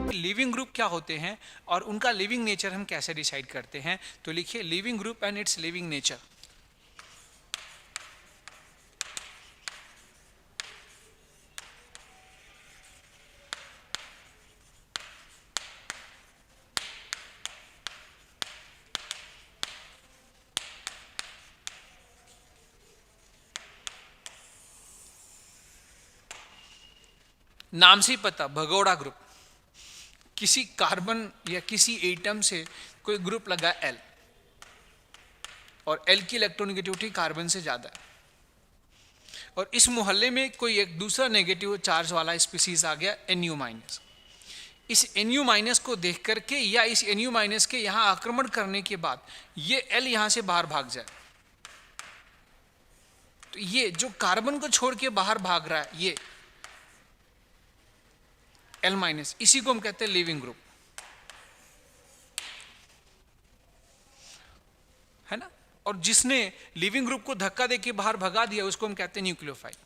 Leaving group क्या होते हैं और उनका लिविंग नेचर हम कैसे डिसाइड करते हैं? तो लिखिए leaving group and it's living nature. नाम से ही पता, भगोड़ा ग्रुप, किसी कार्बन या किसी एटम से कोई ग्रुप लगा एल और एल की इलेक्ट्रोनेगेटिविटी कार्बन से ज्यादा है, और इस मोहल्ले में कोई एक दूसरा नेगेटिव चार्ज वाला स्पीसीज आ गया Nu माइनस। इस Nu माइनस को देख करके या इस Nu माइनस के यहां आक्रमण करने के बाद ये एल यहां से बाहर भाग जाए, तो ये जो कार्बन को छोड़ के बाहर भाग रहा है ये एल माइनस, इसी को हम कहते हैं लिविंग ग्रुप, है ना। और जिसने लिविंग ग्रुप को धक्का देके बाहर भगा दिया उसको हम कहते हैं न्यूक्लियोफाइल।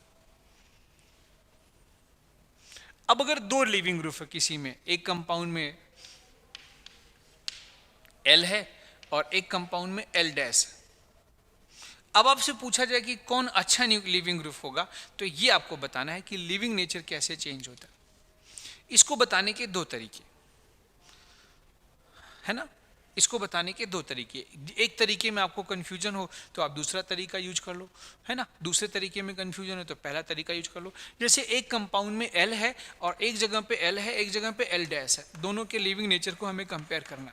अब अगर दो लिविंग ग्रुप है किसी में, एक कंपाउंड में एल है और एक कंपाउंड में एल डैश है, अब आपसे पूछा जाए कि कौन अच्छा लिविंग ग्रुप होगा, तो ये आपको बताना है कि लिविंग नेचर कैसे चेंज होता है। इसको बताने के दो तरीके, है ना, इसको बताने के दो तरीके। एक तरीके में आपको कंफ्यूजन हो तो आप दूसरा तरीका यूज कर लो, है ना। दूसरे तरीके में कंफ्यूजन हो तो पहला तरीका यूज कर लो। जैसे एक कंपाउंड में एल है और एक जगह पे एल है, एक जगह पे एल डैश है, दोनों के लिविंग नेचर को हमें कंपेयर करना।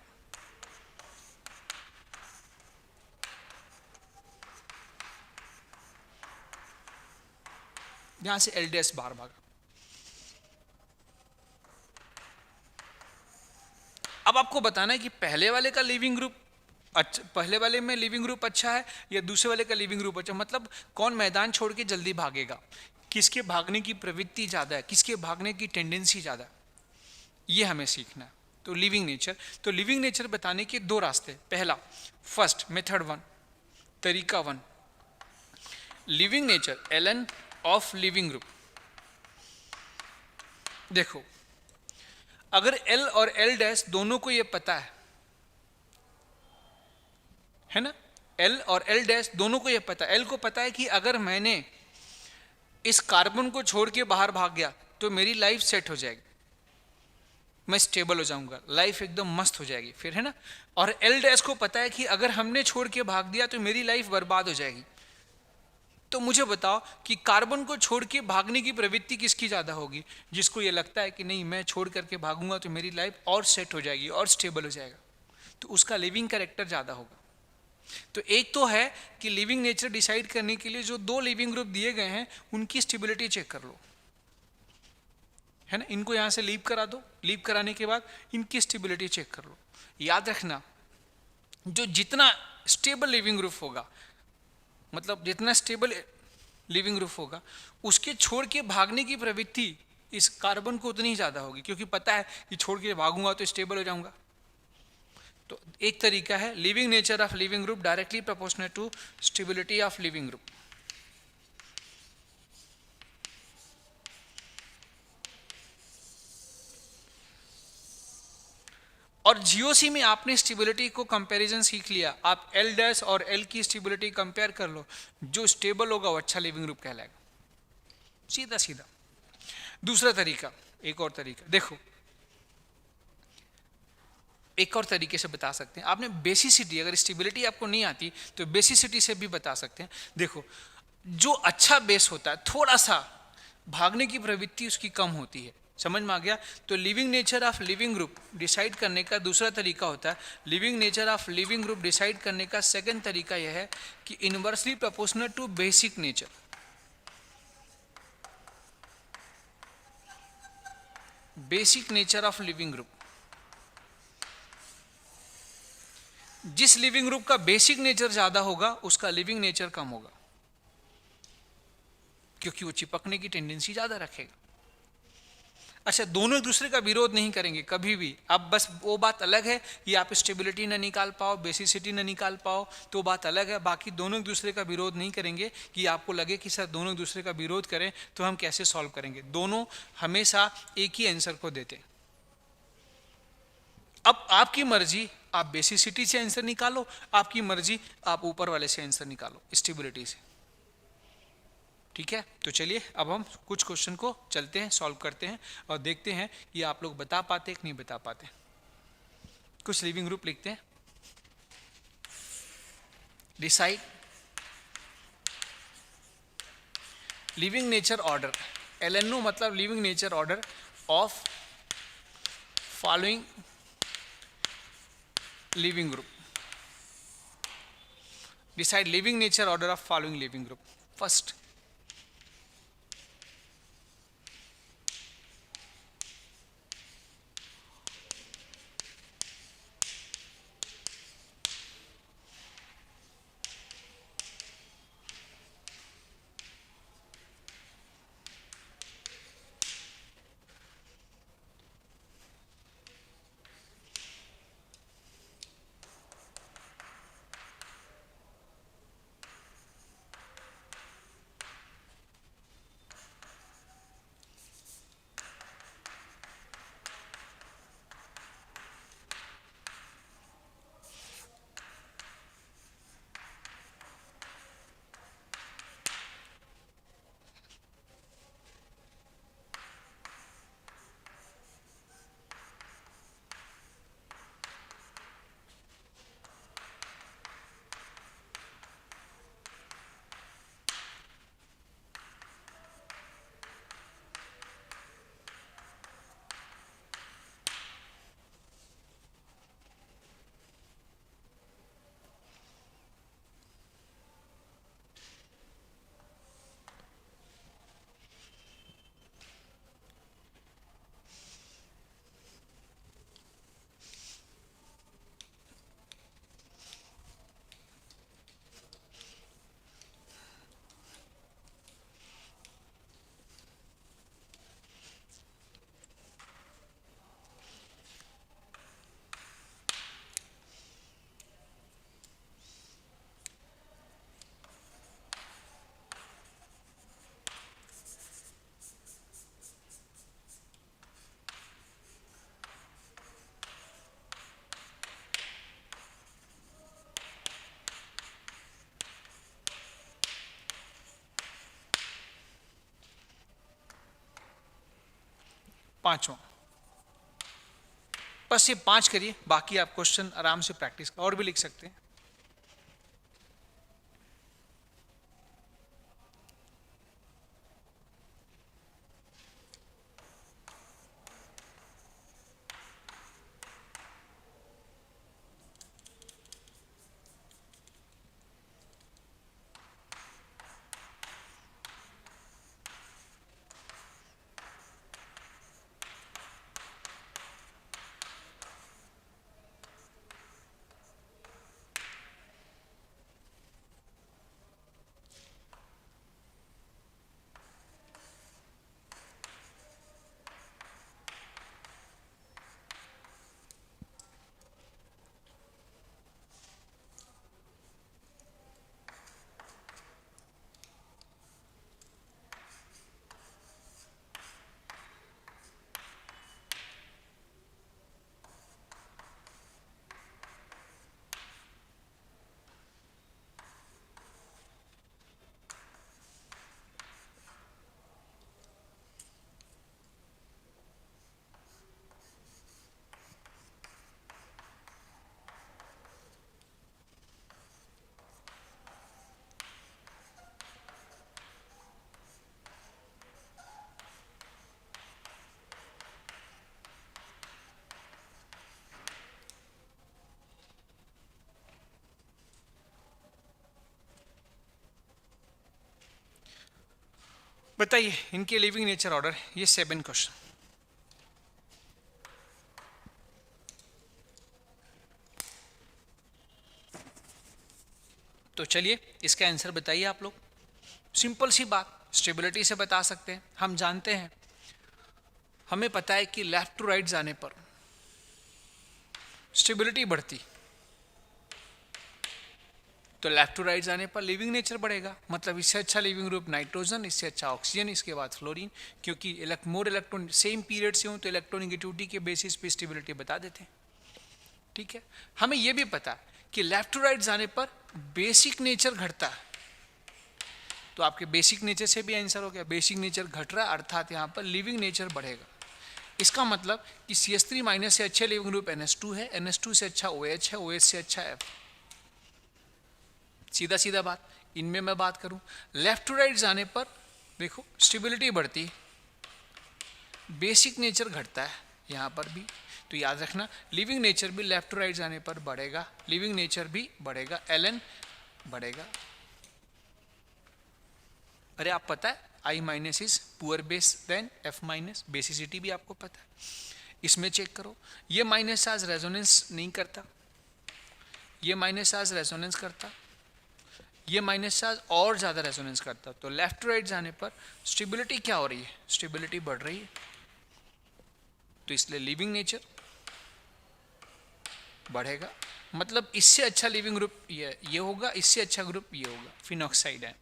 यहां से एल डैश बाहर भागा। अब आपको बताना है कि पहले वाले का लिविंग ग्रुप अच्छा, पहले वाले में लिविंग ग्रुप अच्छा है या दूसरे वाले का लिविंग ग्रुप अच्छा, मतलब कौन मैदान छोड़ के जल्दी भागेगा, किसके भागने की प्रवृत्ति ज्यादा है, किसके भागने की टेंडेंसी ज्यादा है, ये हमें सीखना है। तो लिविंग नेचर बताने के दो रास्ते। पहला, फर्स्ट मेथड वन, तरीका वन, लिविंग नेचर एलन ऑफ लिविंग ग्रुप। देखो, अगर L और L डैश दोनों को ये पता है ना, L और L डैश दोनों को ये पता है, L को पता है कि अगर मैंने इस कार्बन को छोड़ के बाहर भाग गया तो मेरी लाइफ सेट हो जाएगी, मैं स्टेबल हो जाऊंगा, लाइफ एकदम मस्त हो जाएगी फिर, है ना। और L डैश को पता है कि अगर हमने छोड़ के भाग दिया तो मेरी लाइफ बर्बाद हो जाएगी। तो मुझे बताओ कि कार्बन को छोड़ के भागने की प्रवृत्ति किसकी ज्यादा होगी? जिसको ये लगता है कि नहीं मैं छोड़ करके भागूंगा तो मेरी लाइफ और सेट हो जाएगी और स्टेबल हो जाएगा, तो उसका लिविंग कैरेक्टर ज्यादा होगा। तो एक तो है कि लिविंग नेचर डिसाइड करने के लिए जो दो लिविंग ग्रुप दिए गए हैं उनकी स्टेबिलिटी चेक कर लो, है ना। इनको यहां से लीव करा दो, लीव कराने के बाद इनकी स्टेबिलिटी चेक कर लो। याद रखना, जो जितना स्टेबल लिविंग ग्रुप होगा, मतलब जितना स्टेबल लिविंग ग्रुप होगा, उसके छोड़ के भागने की प्रवृत्ति इस कार्बन को उतनी ज्यादा होगी, क्योंकि पता है कि छोड़ के भागूंगा तो स्टेबल हो जाऊंगा। तो एक तरीका है leaving nature of leaving group directly proportional to stability of leaving group. और जीओसी में आपने स्टेबिलिटी को कंपैरिजन सीख लिया, आप एल डैश और एल की स्टेबिलिटी कंपेयर कर लो, जो स्टेबल होगा वो अच्छा लिविंग ग्रुप कहलाएगा, सीधा सीधा। दूसरा तरीका, एक और तरीका देखो, एक और तरीके से बता सकते हैं। आपने बेसिसिटी, अगर स्टेबिलिटी आपको नहीं आती तो बेसिसिटी से भी बता सकते हैं। देखो, जो अच्छा बेस होता है थोड़ा सा भागने की प्रवृत्ति उसकी कम होती है, समझ में आ गया। तो leaving nature of leaving group decide करने का दूसरा तरीका होता है, leaving nature of leaving group decide करने का सेकंड तरीका यह है कि inversely proportional to basic nature. Basic nature of leaving group, जिस लिविंग ग्रुप का बेसिक नेचर ज्यादा होगा उसका लिविंग नेचर कम होगा, क्योंकि वो चिपकने की टेंडेंसी ज्यादा रखेगा। अच्छा, दोनों एक दूसरे का विरोध नहीं करेंगे कभी भी। अब बस वो बात अलग है कि आप स्टेबिलिटी ना निकाल पाओ, बेसिसिटी ना निकाल पाओ, तो बात अलग है। बाकी दोनों एक दूसरे का विरोध नहीं करेंगे कि आपको लगे कि सर दोनों एक दूसरे का विरोध करें तो हम कैसे सॉल्व करेंगे। दोनों हमेशा एक ही आंसर को देते, अब आपकी मर्जी, आप बेसिसिटी से आंसर निकालो, आपकी मर्जी आप ऊपर वाले से आंसर निकालो, स्टेबिलिटी से। ठीक है, तो चलिए अब हम कुछ क्वेश्चन को चलते हैं, सॉल्व करते हैं और देखते हैं कि आप लोग बता पाते कि नहीं बता पाते। कुछ लिविंग ग्रुप लिखते हैं। Decide living nature order, LNO मतलब living nature order of following living group. Decide living nature order of following leaving group. First, पांचवा, बस ये 5 करिए, बाकी आप क्वेश्चन आराम से प्रैक्टिस और भी लिख सकते हैं। बताइए इनके लिविंग नेचर ऑर्डर, ये 7 क्वेश्चन। तो चलिए इसका आंसर बताइए आप लोग। सिंपल सी बात, स्टेबिलिटी से बता सकते हैं। हम जानते हैं, हमें पता है कि लेफ्ट टू राइट जाने पर स्टेबिलिटी बढ़ती, तो लेफ्ट टू राइट जाने पर लिविंग नेचर बढ़ेगा। मतलब इससे अच्छा लिविंग ग्रुप नाइट्रोजन, इससे अच्छा ऑक्सीजन, इसके बाद फ्लोरीन, क्योंकि मोर इलेक्ट्रॉन सेम पीरियड से हो तो इलेक्ट्रॉनिगेटिविटी के बेसिस पे स्टेबिलिटी बता देते हैं। ठीक है, हमें यह भी पता है कि लेफ्ट टू राइट जाने पर बेसिक नेचर घटता है, तो आपके बेसिक नेचर से भी आंसर हो गया, बेसिक नेचर घट रहा है अर्थात यहां पर लिविंग नेचर बढ़ेगा। इसका मतलब कि CH3 माइनस से अच्छा लिविंग ग्रुप NH2 है, NH2 से अच्छा OH है, OH से अच्छा F। सीधा सीधा बात। इनमें मैं बात करूं लेफ्ट टू राइट जाने पर देखो स्टेबिलिटी बढ़ती, बेसिक नेचर घटता है यहां पर भी, तो याद रखना लिविंग नेचर भी लेफ्ट टू राइट जाने पर बढ़ेगा, लिविंग नेचर भी बढ़ेगा, Ln बढ़ेगा। अरे आप पता है I minus is poor base than F minus, basicity भी आपको पता है। इसमें चेक करो, ये माइनस चार्ज रेजोनेंस नहीं करता, ये माइनस चार्ज रेजोनेंस करता, ये माइनस चार्ज और ज्यादा रेजोनेंस करता, तो लेफ्ट टू राइट जाने पर स्टेबिलिटी क्या हो रही है, स्टेबिलिटी बढ़ रही है, तो इसलिए लिविंग नेचर बढ़ेगा। मतलब इससे अच्छा लिविंग ग्रुप ये होगा, इससे अच्छा ग्रुप ये होगा, फिनॉक्साइड है।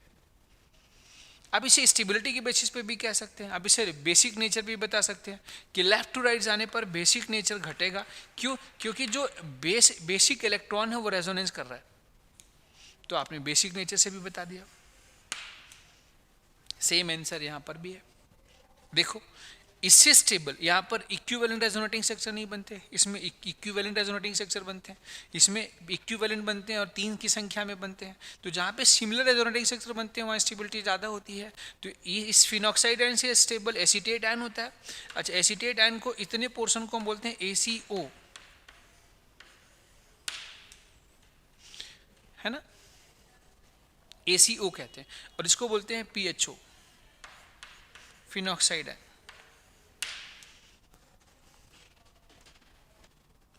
अब इसे स्टेबिलिटी के बेसिस पे भी कह सकते हैं, अब इसे बेसिक नेचर भी बता सकते हैं कि लेफ्ट टू राइट जाने पर बेसिक नेचर घटेगा। क्यों? क्योंकि जो बेसिक इलेक्ट्रॉन है वो रेजोनेंस कर रहा है, तो आपने बेसिक नेचर से भी बता दिया। सेम आंसर यहां पर भी है। देखो इससे स्टेबल, यहां पर इक्विवेलेंट रेजोनेटिंग स्ट्रक्चर नहीं बनते, इसमें इक्विवेलेंट रेजोनेटिंग स्ट्रक्चर बनते हैं, इसमें इक्विवेलेंट बनते हैं और 3 की संख्या में बनते हैं। तो जहां पे सिमिलर रेजोनेटिंग स्ट्रक्चर बनते हैं वहां स्टेबिलिटी ज्यादा होती है। तो इस फिनॉक्साइड आयन से स्टेबल एसीटेट आयन होता है। अच्छा, एसीटेट आयन को इतने पोर्शन को हम बोलते हैं ACO, है ना, ACO कहते हैं, और इसको बोलते हैं PHO, फिनॉक्साइड आयन।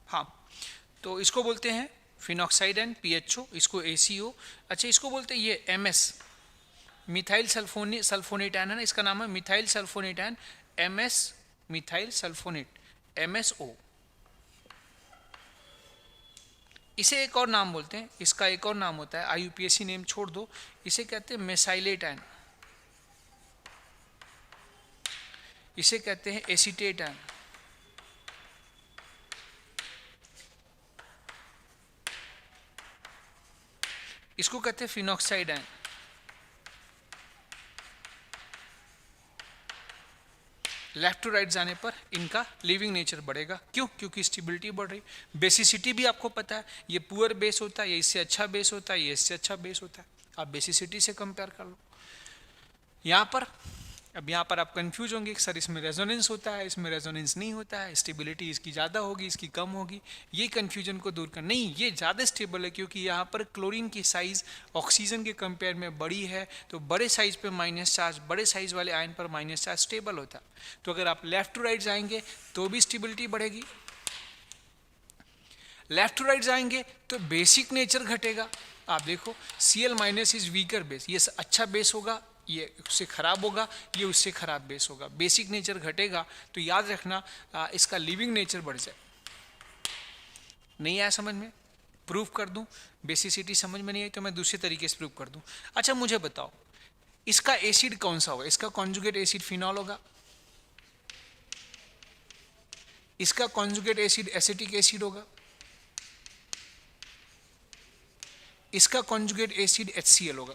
हाँ, तो इसको बोलते हैं फिनॉक्साइड एंड PHO, इसको ACO। अच्छा, इसको बोलते हैं ये MS, मिथाइल सल्फोनेट आयन है ना, इसका नाम है methyl sulphonate ion, MS methyl sulphonate, MSO। इसे एक और नाम बोलते हैं, इसका एक और नाम होता है, IUPAC नेम छोड़ दो, इसे कहते हैं मेसाइलेट आयन, इसे कहते हैं एसीटेट आयन, इसको कहते हैं phenoxide ion. Left to right जाने पर इनका लिविंग नेचर बढ़ेगा। क्यों? क्योंकि स्टेबिलिटी बढ़ रही। बेसिसिटी भी आपको पता है, ये पुअर बेस होता है, ये इससे अच्छा बेस होता है, ये इससे अच्छा बेस होता है, आप बेसिसिटी से कंपेयर कर लो। यहाँ पर अब यहाँ पर आप कंफ्यूज होंगे, सर इसमें रेजोनेंस होता है, इसमें रेजोनेंस नहीं होता है, स्टेबिलिटी इसकी ज़्यादा होगी, इसकी कम होगी। ये कंफ्यूजन को दूर कर, नहीं ये ज़्यादा स्टेबल है क्योंकि यहाँ पर क्लोरीन की साइज ऑक्सीजन के कंपेयर में बड़ी है, तो बड़े साइज पे माइनस चार्ज, बड़े साइज वाले आयन पर माइनस चार्ज स्टेबल होता है। तो अगर आप लेफ्ट टू राइट जाएंगे तो भी स्टेबिलिटी बढ़ेगी, लेफ्ट टू राइट जाएंगे तो बेसिक नेचर घटेगा। आप देखो Cl minus is weaker base, ये अच्छा बेस होगा, ये उससे खराब होगा, ये उससे खराब बेस होगा, बेसिक नेचर घटेगा। तो याद रखना इसका लिविंग नेचर बढ़ जाए। नहीं आया समझ में? प्रूफ कर दूं? बेसिसिटी समझ में नहीं आई तो मैं दूसरे तरीके से प्रूफ कर दूं। अच्छा मुझे बताओ इसका एसिड कौन सा होगा? इसका कॉन्जुगेट एसिड फिनॉल होगा, इसका कॉन्जुगेट एसिड एसिटिक एसिड होगा, इसका कॉन्जुगेट एसिड HCl होगा।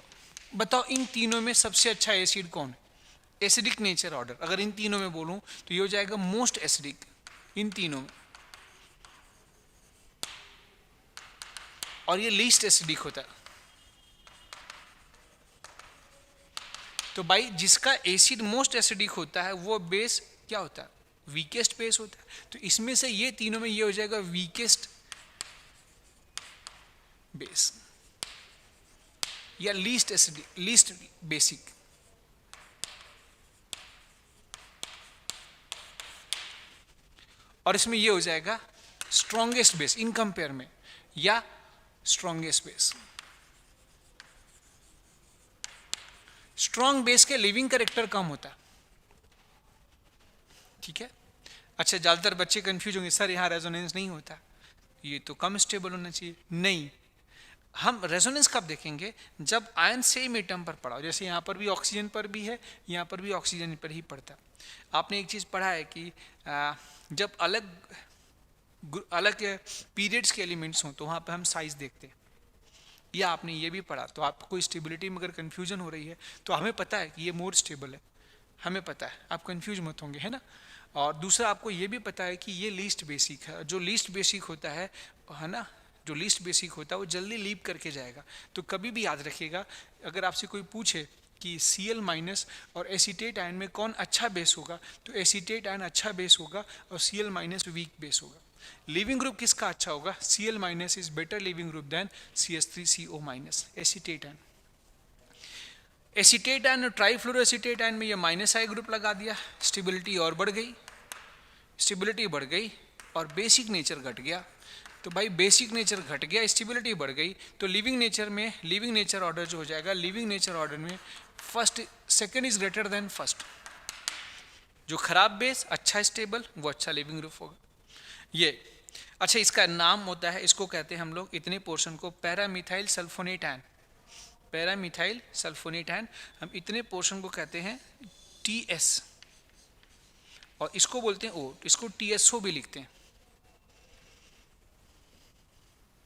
बताओ इन तीनों में सबसे अच्छा एसिड कौन है? एसिडिक नेचर ऑर्डर अगर इन तीनों में बोलूं तो ये हो जाएगा मोस्ट एसिडिक इन तीनों में, और ये लीस्ट एसिडिक होता है। तो भाई जिसका एसिड मोस्ट एसिडिक होता है वो बेस क्या होता है? वीकेस्ट बेस होता है। तो इसमें से ये तीनों में ये हो जाएगा वीकेस्ट बेस या लीस्ट एसिडिक, लीस्ट बेसिक। और इसमें ये हो जाएगा स्ट्रॉन्गेस्ट बेस इन कंपेयर में, या स्ट्रॉन्गेस्ट बेस। स्ट्रॉन्ग बेस के लिविंग कैरेक्टर कम होता है, ठीक है। अच्छा ज्यादातर बच्चे कंफ्यूज होंगे, सर यहां रेजोनेंस नहीं होता, ये तो कम स्टेबल होना चाहिए। नहीं, हम रेजोनेंस कब देखेंगे? जब आयन सेम एटम पर पड़ा हो, जैसे यहाँ पर भी ऑक्सीजन पर भी है, यहाँ पर भी ऑक्सीजन पर ही पड़ता है। आपने एक चीज़ पढ़ा है कि जब अलग अलग पीरियड्स के एलिमेंट्स हों तो वहाँ पे हम साइज देखते हैं। या आपने ये भी पढ़ा, तो आपको स्टेबिलिटी में अगर कन्फ्यूजन हो रही है तो हमें पता है कि ये मोर स्टेबल है, हमें पता है, आप कंफ्यूज मत होंगे, है ना। और दूसरा आपको ये भी पता है कि ये लीस्ट बेसिक है, जो लीस्ट बेसिक होता है ना, जो लीस्ट बेसिक होता है वो जल्दी लीव करके जाएगा। तो कभी भी याद रखिएगा, अगर आपसे कोई पूछे कि Cl माइनस और एसीटेट आयन में कौन अच्छा बेस होगा, तो एसीटेट आयन अच्छा बेस होगा और Cl माइनस वीक बेस होगा। लिविंग ग्रुप किसका अच्छा होगा? Cl minus is better leaving group than CH3CO minus, acetate ion. Acetate ion और ट्राईफ्लोरोएसीटेट आयन में ये माइनस आई ग्रुप लगा दिया, स्टेबिलिटी और बढ़ गई, स्टेबिलिटी बढ़ गई और बेसिक नेचर घट गया। तो भाई बेसिक नेचर घट गया, स्टेबिलिटी बढ़ गई, तो लिविंग नेचर में लिविंग नेचर ऑर्डर जो हो जाएगा, लिविंग नेचर ऑर्डर में first second is greater than first. जो खराब बेस अच्छा स्टेबल वो अच्छा लिविंग ग्रुप होगा। ये अच्छा, इसका नाम होता है, इसको कहते हैं हम लोग इतने पोर्शन को para-methyl sulfonate ion, para-methyl sulfonate ion, हम इतने पोर्शन को कहते हैं TS, और इसको बोलते हैं O, इसको TSO भी लिखते हैं,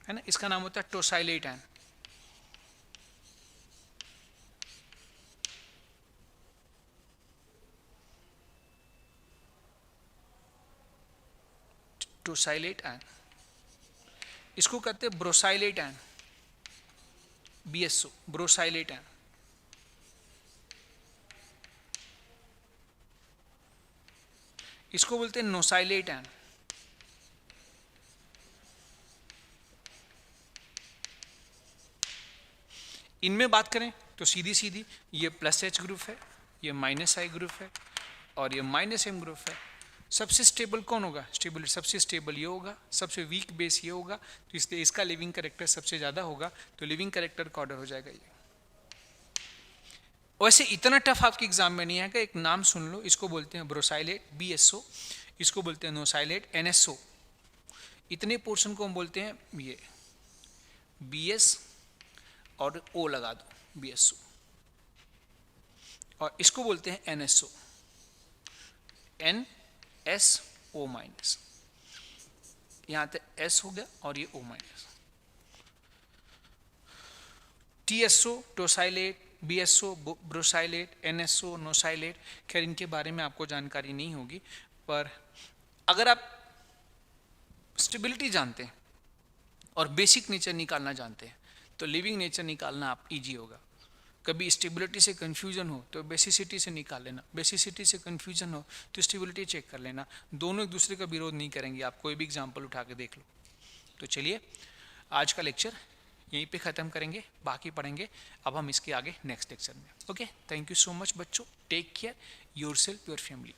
है ना। इसका नाम होता है टोसाइलेट आयन। टोसाइलेट आयन, इसको कहते हैं ब्रोसाइलेट आयन, BSO, ब्रोसाइलेट आयन। इसको बोलते हैं नोसाइलेट आयन। इनमें बात करें तो सीधी सीधी ये प्लस H ग्रुप है, ये माइनस I ग्रुप है और ये माइनस M ग्रुप है। सबसे स्टेबल कौन होगा? स्टेबल, सबसे स्टेबल ये होगा, सबसे वीक बेस ये होगा, तो इसलिए इसका लिविंग कैरेक्टर सबसे ज़्यादा होगा, तो लिविंग कैरेक्टर का ऑर्डर हो जाएगा ये। वैसे इतना टफ आपके एग्जाम में नहीं आएगा, एक नाम सुन लो, इसको बोलते हैं ब्रोसाइलेट BSO, इसको बोलते हैं नोसाइलेट NSO। इतने पोर्शन को हम बोलते हैं ये BS और O लगा दो, BSO, और इसको बोलते हैं NSO, NSO माइनस, यहाँ तक S हो गया और ये O minus. TSO tosylate, BSO ब्रोसाइलेट, NSO नोसाइलेट, खैर इनके बारे में आपको जानकारी नहीं होगी, पर अगर आप स्टेबिलिटी जानते हैं और बेसिक नेचर निकालना जानते हैं तो लिविंग नेचर निकालना आप इजी होगा। कभी स्टेबिलिटी से कंफ्यूजन हो तो बेसिसिटी से निकाल लेना, बेसिसिटी से कंफ्यूजन हो तो स्टेबिलिटी चेक कर लेना, दोनों एक दूसरे का विरोध नहीं करेंगे। आप कोई भी एग्जांपल उठा के देख लो। तो चलिए आज का लेक्चर यहीं पे ख़त्म करेंगे, बाकी पढ़ेंगे अब हम इसके आगे नेक्स्ट लेक्चर में। Okay, thank you so much बच्चों, take care yourself, your family.